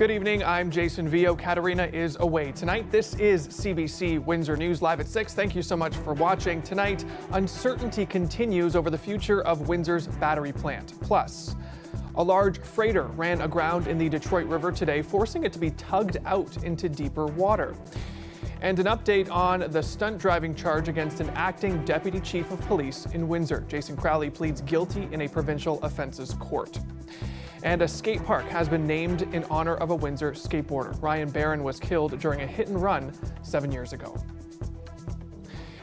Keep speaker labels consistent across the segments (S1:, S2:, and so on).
S1: Good evening, I'm Jason Vio. Katerina is away tonight. This is CBC Windsor News live at 6. Thank you so much for watching. Tonight, uncertainty continues over the future of Windsor's battery plant. Plus, a large freighter ran aground in the Detroit River today, forcing it to be tugged out into deeper water. And an update on the stunt driving charge against an acting deputy chief of police in Windsor. Jason Crowley pleads guilty in a provincial offences court. And a skate park has been named in honor of a Windsor skateboarder. Ryan Barron was killed during a hit and run 7 years ago.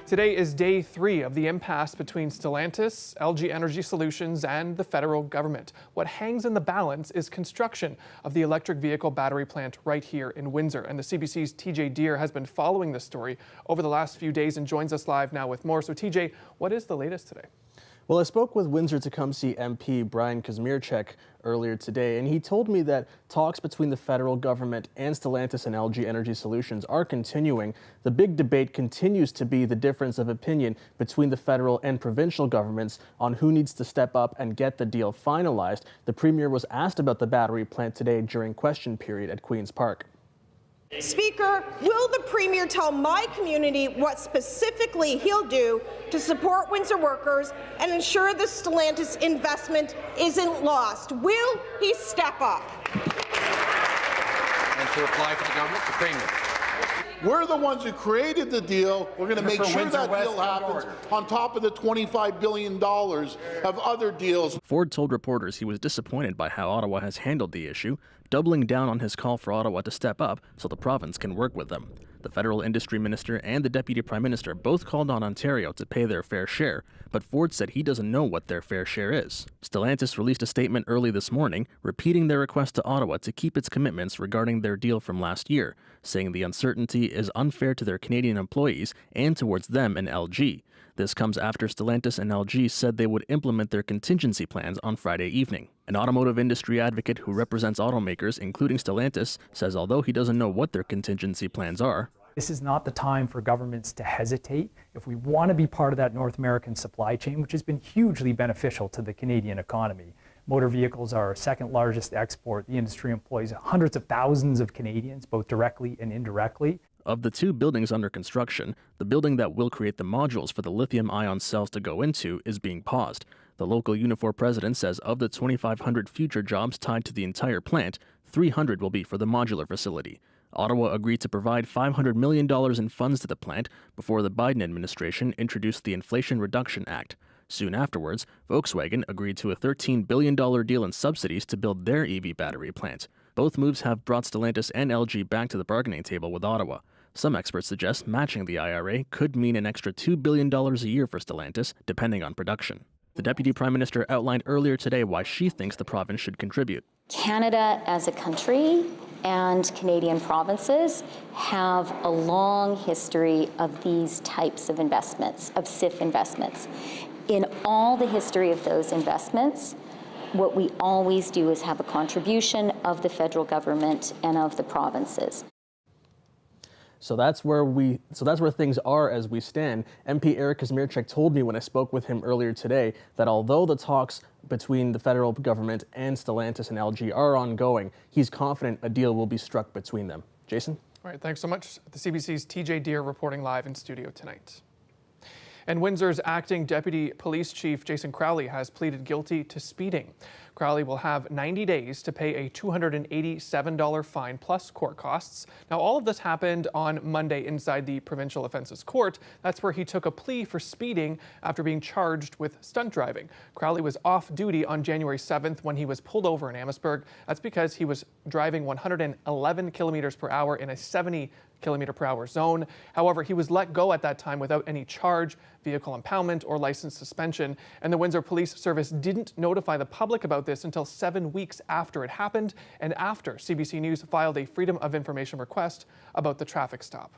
S1: Today is day 3 of the impasse between Stellantis, LG Energy Solutions, and the federal government. What hangs in the balance is construction of the electric vehicle battery plant right here in Windsor. And the CBC's TJ Deere has been following this story over the last few days and joins us live now with more. So TJ, what is the latest today?
S2: Well, I spoke with Windsor-Tecumseh MP Brian Kazmierczak earlier today, and he told me that talks between the federal government and Stellantis and LG Energy Solutions are continuing. The big debate continues to be the difference of opinion between the federal and provincial governments on who needs to step up and get the deal finalized. The Premier was asked about the battery plant today during question period at Queen's Park.
S3: Speaker, will the Premier tell my community what specifically he'll do to support Windsor workers and ensure the Stellantis investment isn't lost? Will he step up?
S4: And to reply for the government, the Premier.
S5: We're the ones who created the deal. We're going to make sure that deal happens on top of the $25 billion of other deals.
S6: Ford told reporters he was disappointed by how Ottawa has handled the issue, doubling down on his call for Ottawa to step up so the province can work with them. The federal industry minister and the deputy prime minister both called on Ontario to pay their fair share, but Ford said he doesn't know what their fair share is. Stellantis released a statement early this morning, repeating their request to Ottawa to keep its commitments regarding their deal from last year, saying the uncertainty is unfair to their Canadian employees and towards them and LG. This comes after Stellantis and LG said they would implement their contingency plans on Friday evening. An automotive industry advocate who represents automakers, including Stellantis, says although he doesn't know what their contingency plans are,
S7: this is not the time for governments to hesitate. If we want to be part of that North American supply chain, which has been hugely beneficial to the Canadian economy. Motor vehicles are our second largest export. The industry employs hundreds of thousands of Canadians, both directly and indirectly.
S6: Of the 2 buildings under construction, the building that will create the modules for the lithium-ion cells to go into is being paused. The local Unifor president says of the 2,500 future jobs tied to the entire plant, 300 will be for the modular facility. Ottawa agreed to provide $500 million in funds to the plant before the Biden administration introduced the Inflation Reduction Act. Soon afterwards, Volkswagen agreed to a $13 billion deal in subsidies to build their EV battery plant. Both moves have brought Stellantis and LG back to the bargaining table with Ottawa. Some experts suggest matching the IRA could mean an extra $2 billion a year for Stellantis, depending on production. The Deputy Prime Minister outlined earlier today why she thinks the province should contribute.
S8: Canada as a country and Canadian provinces have a long history of these types of investments, of SIF investments. In all the history of those investments, what we always do is have a contribution of the federal government and of the provinces.
S2: So that's where things are as we stand. MP Eric Kazmierczak told me when I spoke with him earlier today that although the talks between the federal government and Stellantis and LG are ongoing, he's confident a deal will be struck between them. Jason?
S1: All right, thanks so much. The CBC's TJ Deere reporting live in studio tonight. And Windsor's acting deputy police chief, Jason Crowley, has pleaded guilty to speeding. Crowley will have 90 days to pay a $287 fine plus court costs. Now, all of this happened on Monday inside the provincial offences court. That's where he took a plea for speeding after being charged with stunt driving. Crowley was off duty on January 7th when he was pulled over in Amherstburg. That's because he was driving 111 kilometers per hour in a 70 kilometer per hour zone. However, he was let go at that time without any charge, vehicle impoundment, or license suspension. And the Windsor Police Service didn't notify the public about this until 7 weeks after it happened and after CBC News filed a Freedom of Information request about the traffic stop.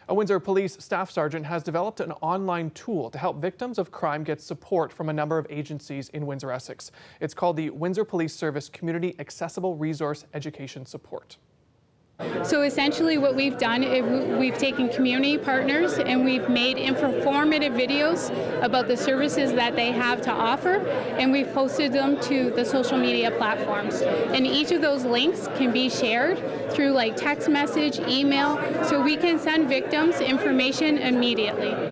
S1: A Windsor Police staff sergeant has developed an online tool to help victims of crime get support from a number of agencies in Windsor, Essex. It's called the Windsor Police Service Community Accessible Resource Education Support.
S9: So essentially what we've done is we've taken community partners and we've made informative videos about the services that they have to offer, and we've posted them to the social media platforms. And each of those links can be shared through like text message, email, so we can send victims information immediately.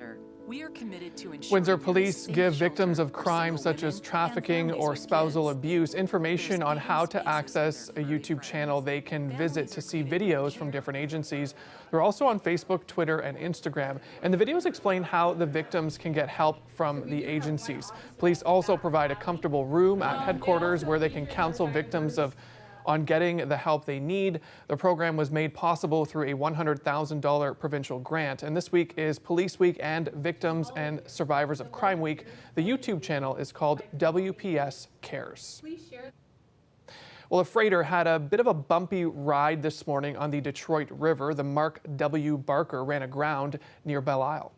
S1: Windsor police give victims of crimes such as trafficking or spousal abuse information on how to access a YouTube channel they can visit to see videos from different agencies. They're also on Facebook, Twitter, and Instagram. And the videos explain how the victims can get help from the agencies. Police also provide a comfortable room at headquarters where they can counsel victims on getting the help they need. The program was made possible through a $100,000 provincial grant. And this week is Police Week and Victims and Survivors of Crime Week. The YouTube channel is called WPS Cares. Well, a freighter had a bit of a bumpy ride this morning on the Detroit River. The Mark W. Barker ran aground near Belle Isle.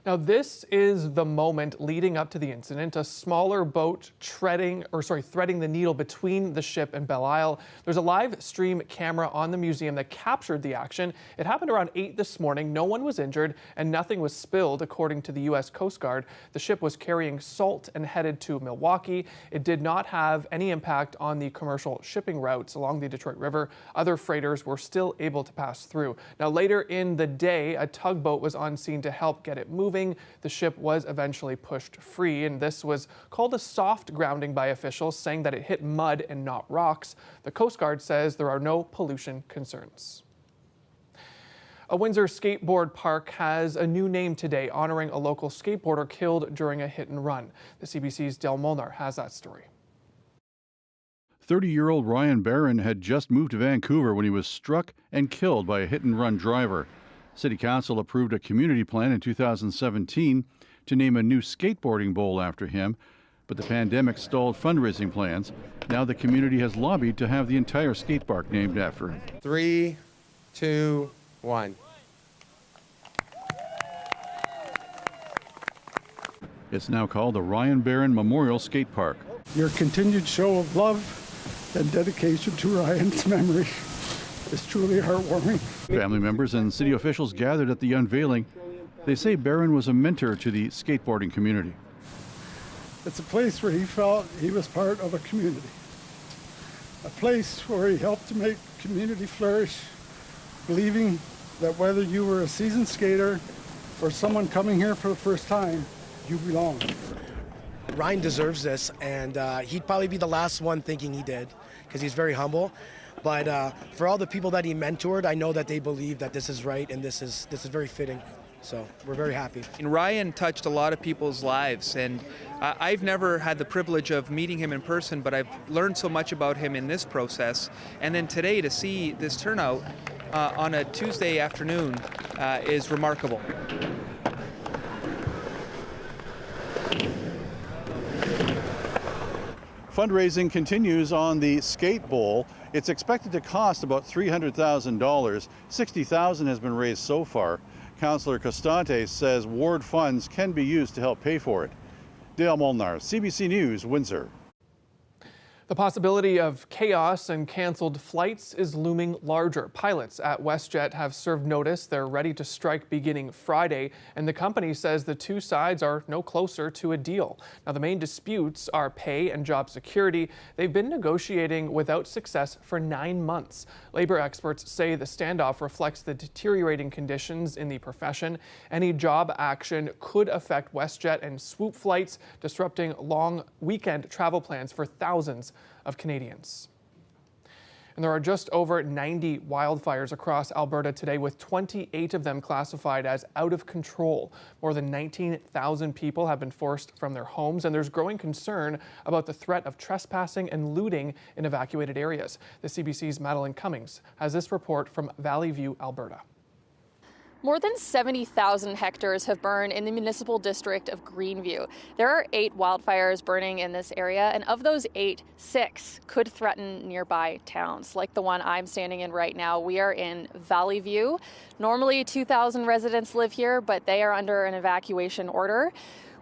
S1: Now, this is the moment leading up to the incident. A smaller boat threading the needle between the ship and Belle Isle. There's a live stream camera on the museum that captured the action. It happened around 8 this morning. No one was injured and nothing was spilled, according to the U.S. Coast Guard. The ship was carrying salt and headed to Milwaukee. It did not have any impact on the commercial shipping routes along the Detroit River. Other freighters were still able to pass through. Now, later in the day, a tugboat was on scene to help get it moving. The ship was eventually pushed free, and this was called a soft grounding by officials, saying that it hit mud and not rocks. The Coast Guard says there are no pollution concerns. A Windsor skateboard park has a new name today, honoring a local skateboarder killed during a hit and run. The CBC's Del Molnar has that story.
S10: 30-year-old Ryan Barron had just moved to Vancouver when he was struck and killed by a hit-and-run driver. City Council approved a community plan in 2017 to name a new skateboarding bowl after him, but the pandemic stalled fundraising plans. Now the community has lobbied to have the entire skate park named after him.
S11: 3, 2, 1.
S10: It's now called the Ryan Barron Memorial Skate Park.
S12: Your continued show of love and dedication to Ryan's memory is truly heartwarming.
S10: Family members and city officials gathered at the unveiling. They say Barron was a mentor to the skateboarding community.
S12: It's a place where he felt he was part of a community. A place where he helped to make community flourish, believing that whether you were a seasoned skater or someone coming here for the first time, you belong.
S13: Ryan deserves this, and he'd probably be the last one thinking he did, because he's very humble. But for all the people that he mentored, I know that they believe that this is right and this is very fitting. So we're very happy.
S14: And Ryan touched a lot of people's lives, and I've never had the privilege of meeting him in person, but I've learned so much about him in this process. And then today to see this turnout on a Tuesday afternoon is remarkable.
S10: Fundraising continues on the skate bowl. It's expected to cost about $300,000. $60,000 has been raised so far. Councillor Costante says ward funds can be used to help pay for it. Dale Molnar, CBC News, Windsor.
S1: The possibility of chaos and canceled flights is looming larger. Pilots at WestJet have served notice they're ready to strike beginning Friday, and the company says the two sides are no closer to a deal. Now, the main disputes are pay and job security. They've been negotiating without success for 9 months. Labor experts say the standoff reflects the deteriorating conditions in the profession. Any job action could affect WestJet and swoop flights, disrupting long weekend travel plans for thousands of Canadians. And there are just over 90 wildfires across Alberta today, with 28 of them classified as out of control. More than 19,000 people have been forced from their homes, and there's growing concern about the threat of trespassing and looting in evacuated areas. The CBC's Madeline Cummings has this report from Valley View, Alberta.
S15: More than 70,000 hectares have burned in the municipal district of Greenview. There are 8 wildfires burning in this area, and of those 8, 6 could threaten nearby towns. Like the one I'm standing in right now, we are in Valley View. Normally 2,000 residents live here, but they are under an evacuation order.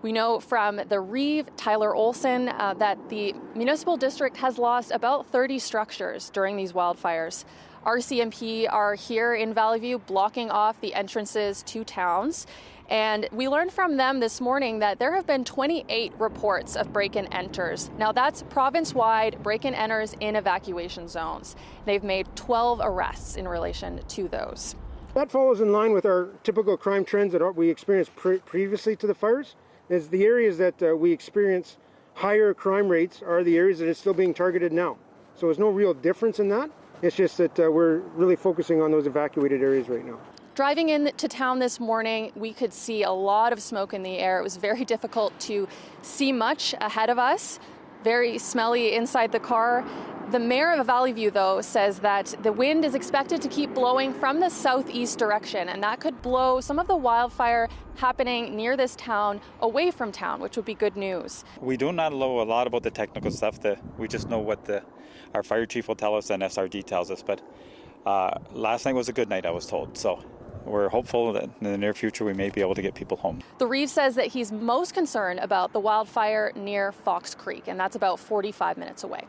S15: We know from the Reeve, Tyler Olson, that the municipal district has lost about 30 structures during these wildfires. RCMP are here in Valley View blocking off the entrances to towns. And we learned from them this morning that there have been 28 reports of break-and-enters. Now that's province-wide break-and-enters in evacuation zones. They've made 12 arrests in relation to those.
S16: That follows in line with our typical crime trends that we experienced previously to the fires. Is the areas that we experience higher crime rates are the areas that are still being targeted now. So there's no real difference in that. It's just that we're really focusing on those evacuated areas right now.
S15: Driving into town this morning, we could see a lot of smoke in the air. It was very difficult to see much ahead of us. Very smelly inside the car. The mayor of Valley View, though, says that the wind is expected to keep blowing from the southeast direction, and that could blow some of the wildfire happening near this town away from town, which would be good news.
S17: We do not know a lot about the technical stuff. We just know what our fire chief will tell us and SRD tells us. But last night was a good night, I was told. So we're hopeful that in the near future we may be able to get people home.
S15: The Reeve says that he's most concerned about the wildfire near Fox Creek, and that's about 45 minutes away.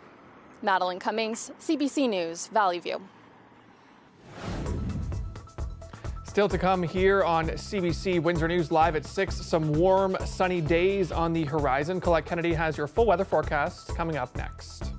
S15: Madeline Cummings, CBC News, Valley View.
S1: Still to come here on CBC Windsor News Live at 6, some warm, sunny days on the horizon. Colette Kennedy has your full weather forecast coming up next.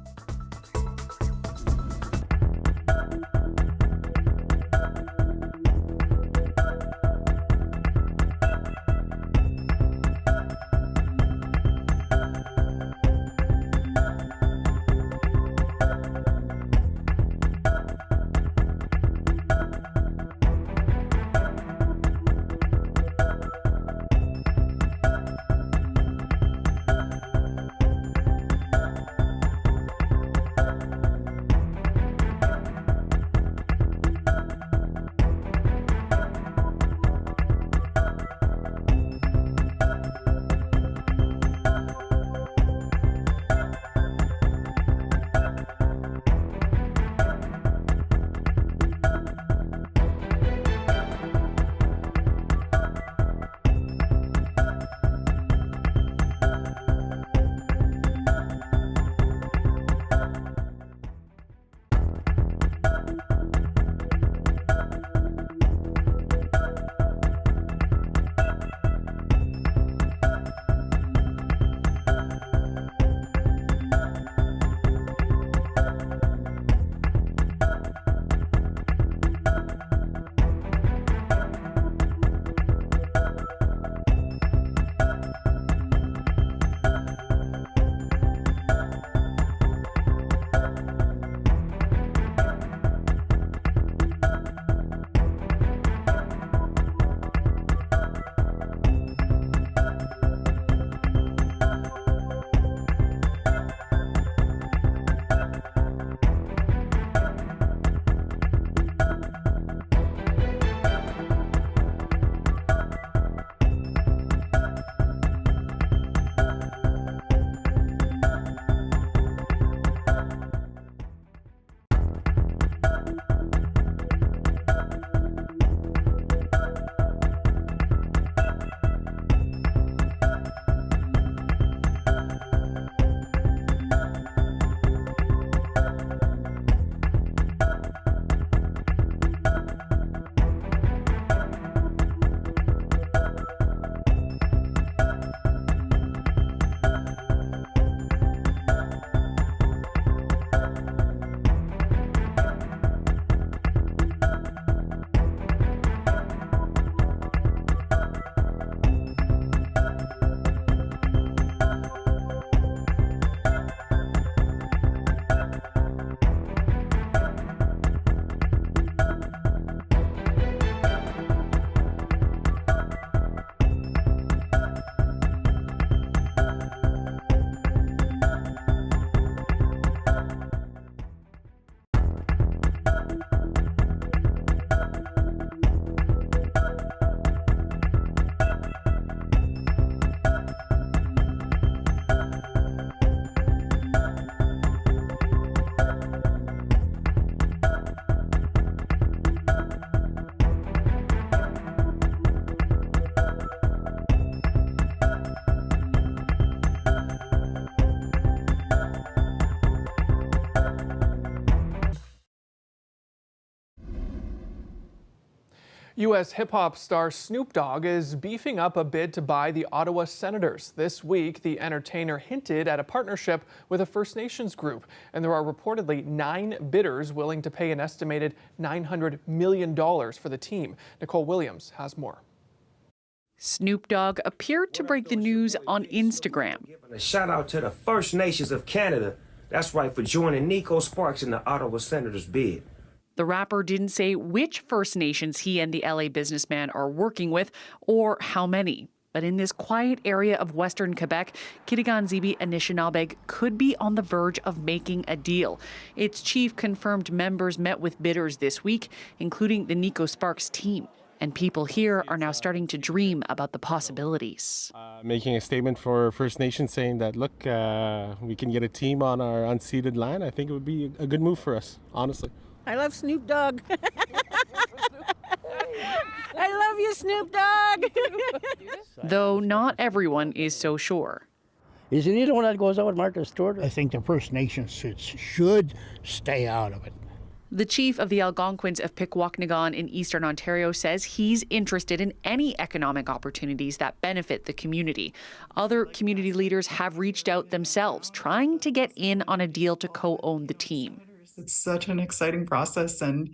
S1: U.S. hip-hop star Snoop Dogg is beefing up a bid to buy the Ottawa Senators. This week, the entertainer hinted at a partnership with a First Nations group, and there are reportedly 9 bidders willing to pay an estimated $900 million for the team. Nicole Williams has more.
S18: Snoop Dogg appeared to break the news on Instagram.
S19: A shout out to the First Nations of Canada. That's right, for joining Nico Sparks in the Ottawa Senators bid.
S18: The rapper didn't say which First Nations he and the LA businessman are working with or how many. But in this quiet area of Western Quebec, Kitigan-Zibi Anishinabeg could be on the verge of making a deal. Its chief confirmed members met with bidders this week, including the Nico Sparks team. And people here are now starting to dream about the possibilities.
S20: Making a statement for First Nations saying that, look, we can get a team on our unceded land. I think it would be a good move for us, honestly.
S21: I love Snoop Dogg. I love you, Snoop Dogg.
S18: Though not everyone is so sure.
S21: Isn't he the one that goes out with Martha Stewart?
S22: I think the First Nations should stay out of it.
S18: The chief of the Algonquins of Pikwakanagan in Eastern Ontario says he's interested in any economic opportunities that benefit the community. Other community leaders have reached out themselves, trying to get in on a deal to co-own the team.
S23: It's such an exciting process and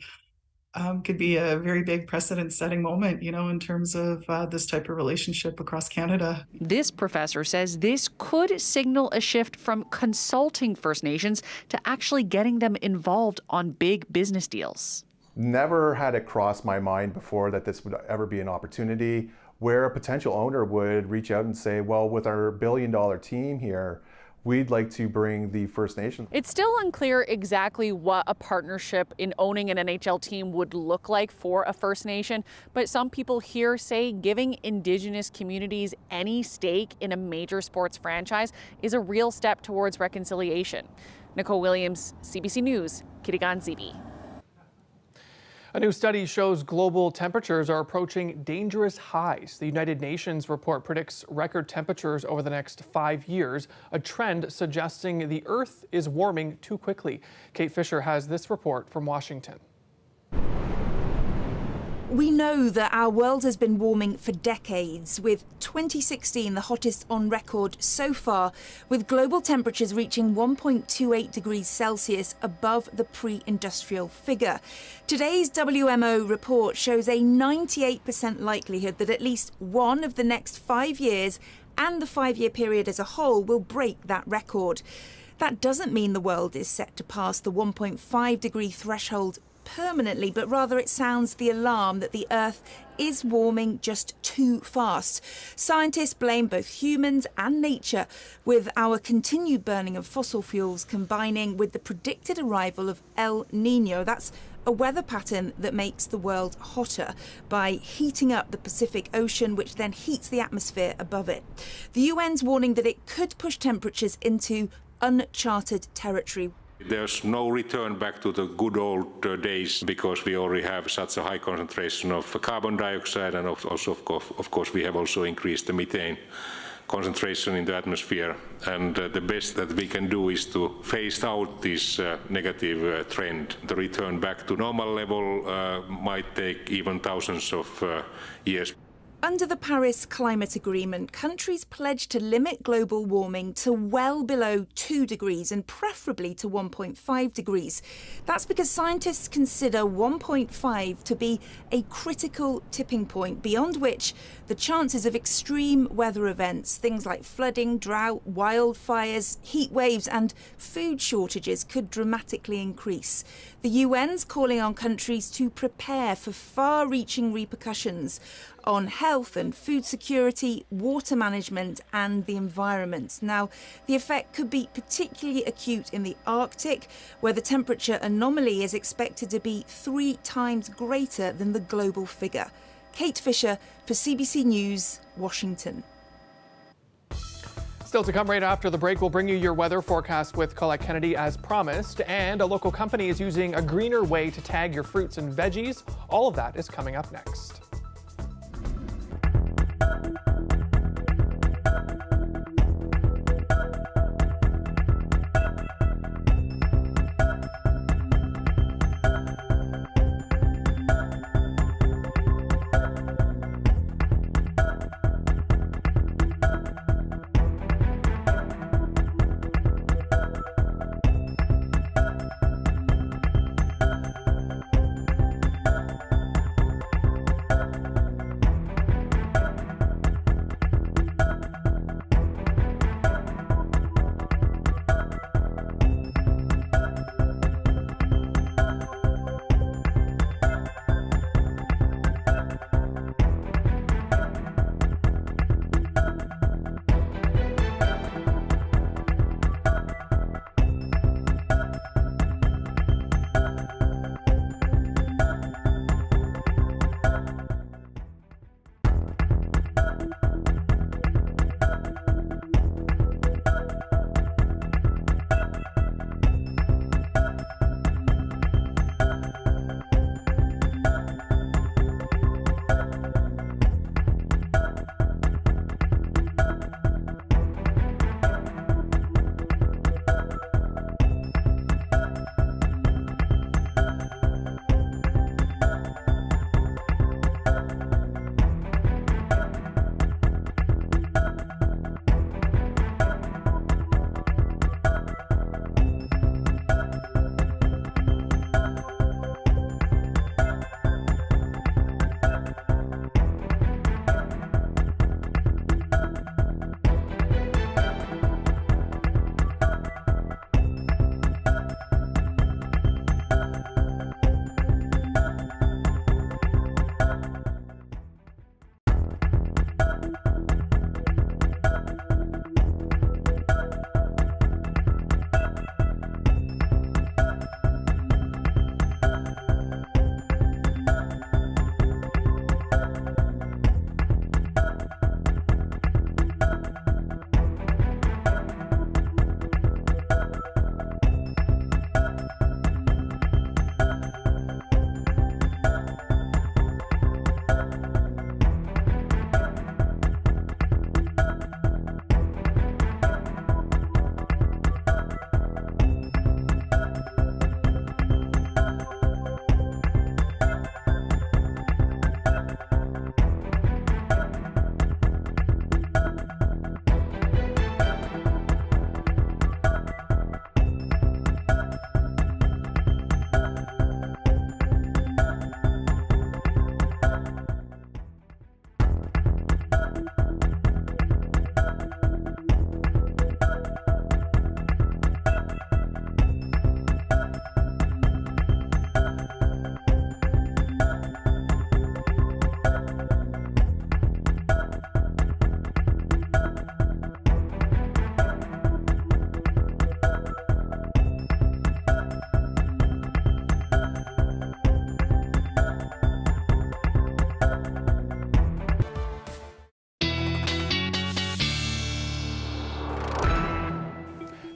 S23: could be a very big precedent-setting moment, in terms of this type of relationship across Canada.
S18: This professor says this could signal a shift from consulting First Nations to actually getting them involved on big business deals.
S24: Never had it cross my mind before that this would ever be an opportunity where a potential owner would reach out and say, well, with our billion-dollar team here, we'd like to bring the First Nations.
S18: It's still unclear exactly what a partnership in owning an NHL team would look like for a First Nation, but some people here say giving Indigenous communities any stake in a major sports franchise is a real step towards reconciliation. Nicole Williams, CBC News, Kitigan-Zibi.
S1: A new study shows global temperatures are approaching dangerous highs. The United Nations report predicts record temperatures over the next 5 years, a trend suggesting the Earth is warming too quickly. Kate Fisher has this report from Washington.
S25: We know that our world has been warming for decades, with 2016 the hottest on record so far, with global temperatures reaching 1.28 degrees Celsius above the pre-industrial figure. Today's WMO report shows a 98% likelihood that at least one of the next 5 years and the 5-year period as a whole will break that record. That doesn't mean the world is set to pass the 1.5 degree threshold permanently, but rather it sounds the alarm that the Earth is warming just too fast. Scientists blame both humans and nature, with our continued burning of fossil fuels combining with the predicted arrival of El Niño. That's a weather pattern that makes the world hotter by heating up the Pacific Ocean, which then heats the atmosphere above it. The UN's warning that it could push temperatures into uncharted territory.
S26: There's no return back to the good old days because we already have such a high concentration of carbon dioxide, and also, of course, we have also increased the methane concentration in the atmosphere. And the best that we can do is to phase out this negative trend. The return back to normal level might take even thousands of years.
S25: Under the Paris Climate Agreement, countries pledged to limit global warming to well below 2 degrees and preferably to 1.5 degrees. That's because scientists consider 1.5 to be a critical tipping point, beyond which the chances of extreme weather events, things like flooding, drought, wildfires, heat waves and food shortages could dramatically increase. The UN's calling on countries to prepare for far-reaching repercussions on health and food security, water management and the environment. Now, the effect could be particularly acute in the Arctic, where the temperature anomaly is expected to be 3 times greater than the global figure. Kate Fisher for CBC News, Washington.
S1: Still to come right after the break, we'll bring you your weather forecast with Colette Kennedy as promised, and a local company is using a greener way to tag your fruits and veggies. All of that is coming up next.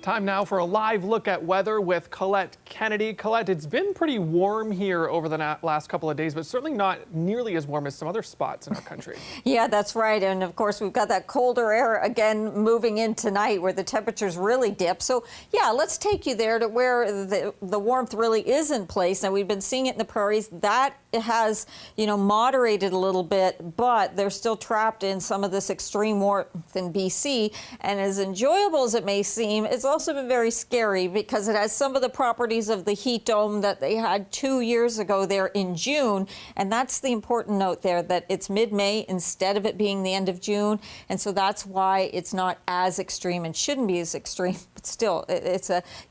S1: Time now for a live look at weather with Colette Kennedy. Colette, it's been pretty warm here over the last couple of days, but certainly not nearly as warm as some other spots in our country.
S3: Yeah, that's right. And of course, we've got that colder air again moving in tonight where the temperatures really dip. So yeah, let's take you there to where the warmth really is in place. Now, we've been seeing it in the prairies. That has, moderated a little bit, but they're still trapped in some of this extreme warmth in BC. And as enjoyable as it may seem, it's also been very scary because it has some of the properties of the heat dome that they had 2 years ago there in June. And that's the important note there, that it's mid-May instead of it being the end of June. And so that's why it's not as extreme and shouldn't be as extreme. But still,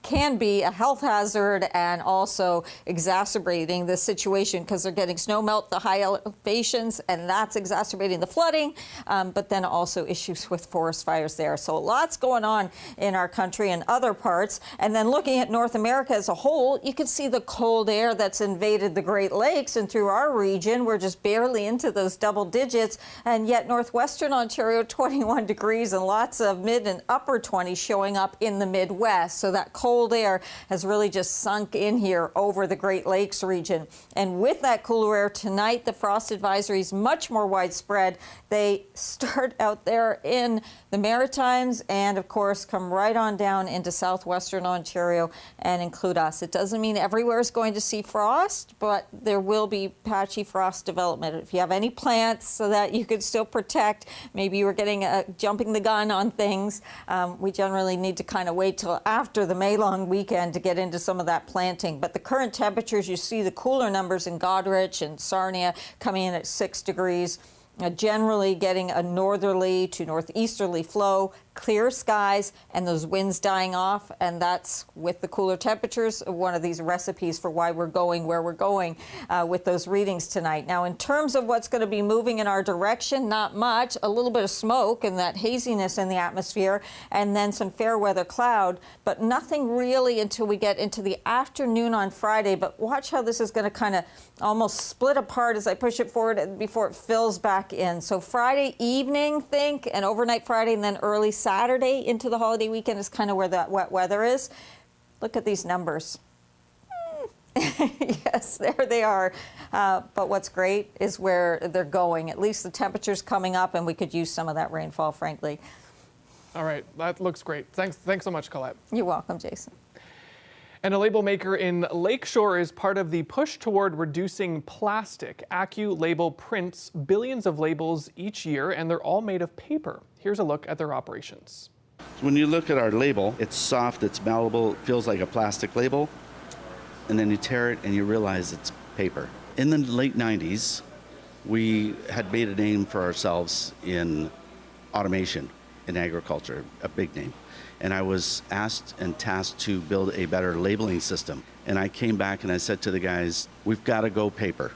S3: can be a health hazard and also exacerbating the situation because they're getting snow melt, the high elevations, and that's exacerbating the flooding, but then also issues with forest fires there. So lots going on in our country and other parts. And then looking at North America as a whole, you can see the cold air that's invaded the Great Lakes, and through our region, we're just barely into those double digits. And yet northwestern Ontario, 21 degrees and lots of mid and upper 20s showing up in the Midwest. So that cold air has really just sunk in here over the Great Lakes region. And with that cooler air tonight, the frost advisory is much more widespread. They start out there in the Maritimes and, of course, come right on down into southwestern Ontario and include us. It doesn't mean everywhere is going to see frost, but there will be patchy frost development. If you have any plants so that you could still protect, maybe you were getting jumping the gun on things, we generally need to kind of wait till after the May long weekend to get into some of that planting. But the current temperatures, you see the cooler numbers in Goderich and Sarnia coming in at 6 degrees. Generally getting a northerly to northeasterly flow, clear skies, and those winds dying off. And that's, with the cooler temperatures, one of these recipes for why we're going where we're going with those readings tonight. Now, in terms of what's going to be moving in our direction, not much. A little bit of smoke and that haziness in the atmosphere, and then some fair weather cloud, but nothing really until we get into the afternoon on Friday. But watch how this is going to kind of almost split apart as I push it forward before it fills back in. So Friday evening, and overnight Friday, and then early Saturday into the holiday weekend is kind of where that wet weather is. Look at these numbers. Yes, there they are. But what's great is where they're going. At least the temperature's coming up, and we could use some of that rainfall, frankly.
S1: All right, that looks great. Thanks so much, Colette.
S3: You're welcome, Jason.
S1: And a label maker in Lakeshore is part of the push toward reducing plastic. AccuLabel prints billions of labels each year, and they're all made of paper. Here's a look at their operations.
S4: When you look at our label, it's soft, it's malleable, it feels like a plastic label, and then you tear it and you realize it's paper. In the late 90s, we had made a name for ourselves in automation in agriculture, a big name. And I was asked and tasked to build a better labeling system. And I came back and I said to the guys, we've got to go paper.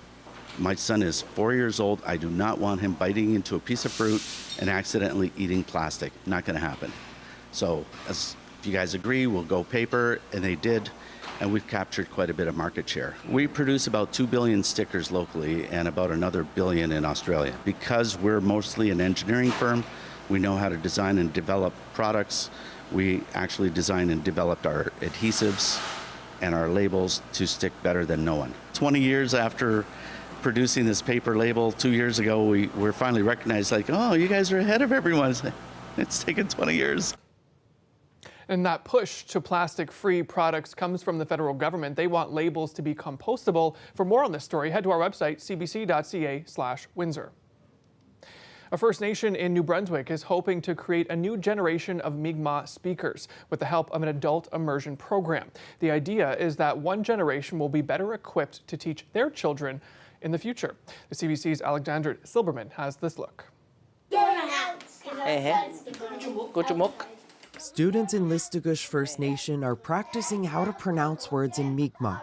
S4: My son is 4 years old. I do not want him biting into a piece of fruit and accidentally eating plastic. Not going to happen. So if you guys agree, we'll go paper. And they did. And we've captured quite a bit of market share. We produce about 2 billion stickers locally and about another billion in Australia. Because we're mostly an engineering firm, we know how to design and develop products. We actually designed and developed our adhesives and our labels to stick better than no one. 20 years after producing this paper label, 2 years ago, we were finally recognized, like, oh, you guys are ahead of everyone. It's taken 20 years.
S1: And that push to plastic-free products comes from the federal government. They want labels to be compostable. For more on this story, head to our website, cbc.ca/Windsor. A First Nation in New Brunswick is hoping to create a new generation of Mi'kmaq speakers with the help of an adult immersion program. The idea is that one generation will be better equipped to teach their children in the future. The CBC's Alexandra Silberman has this look.
S5: Students in Listugush First Nation are practicing how to pronounce words in Mi'kmaq.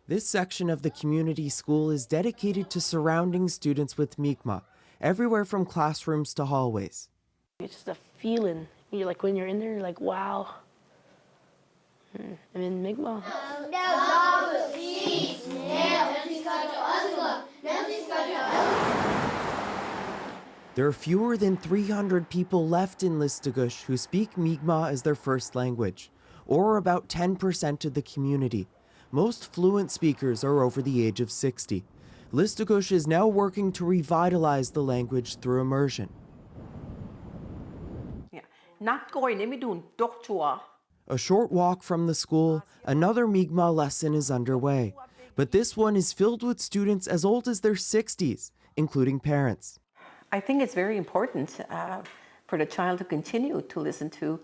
S5: This section of the community school is dedicated to surrounding students with Mi'kmaq, everywhere from classrooms to hallways.
S6: It's just a feeling. You're like, when you're in there, you're like, wow. I'm in Mi'kmaq.
S5: There are fewer than 300 people left in Listugush who speak Mi'kmaq as their first language, or about 10% of the community. Most fluent speakers are over the age of 60. Listugush is now working to revitalize the language through immersion. A short walk from the school, another Mi'kmaq lesson is underway. But this one is filled with students as old as their 60s, including parents.
S2: I think it's very important for the child to continue to listen to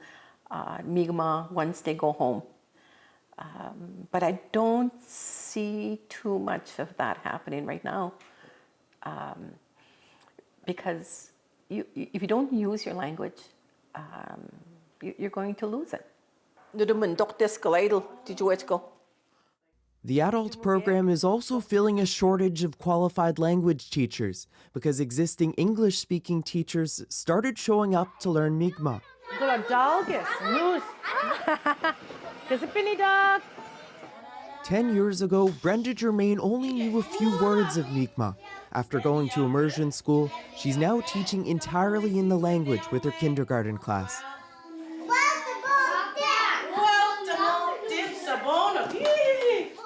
S2: Mi'kmaq once they go home. But I don't see too much of that happening right now, because if you don't use your language, you're going to lose it.
S5: The adult program is also filling a shortage of qualified language teachers because existing English-speaking teachers started showing up to learn Mi'kmaq. 10 years ago, Brenda Germain only knew a few words of Mi'kmaq. After going to immersion school, she's now teaching entirely in the language with her kindergarten class.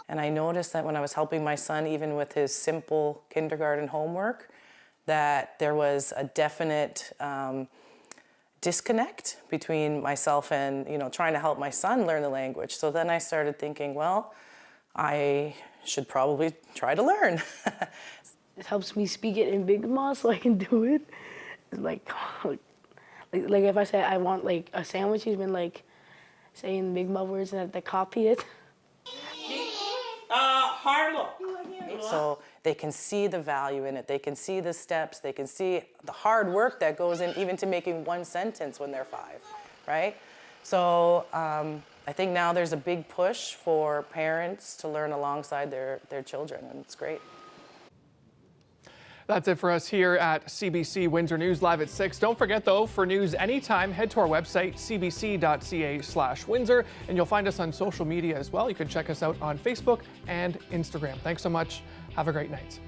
S7: And I noticed that when I was helping my son, even with his simple kindergarten homework, that there was a definite disconnect between myself and, trying to help my son learn the language. So then I started thinking, well, I should probably try to learn.
S6: It helps me speak it in Mi'kmaq so I can do it. It's like if I say I want like a sandwich, he's been like saying Mi'kmaq words and I have to copy it.
S7: So they can see the value in it. They can see the steps. They can see the hard work that goes in even to making one sentence when they're 5, right? So I think now there's a big push for parents to learn alongside their children, and it's great.
S1: That's it for us here at CBC Windsor News live at 6. Don't forget, though, for news anytime, head to our website, cbc.ca/Windsor, and you'll find us on social media as well. You can check us out on Facebook and Instagram. Thanks so much. Have a great night.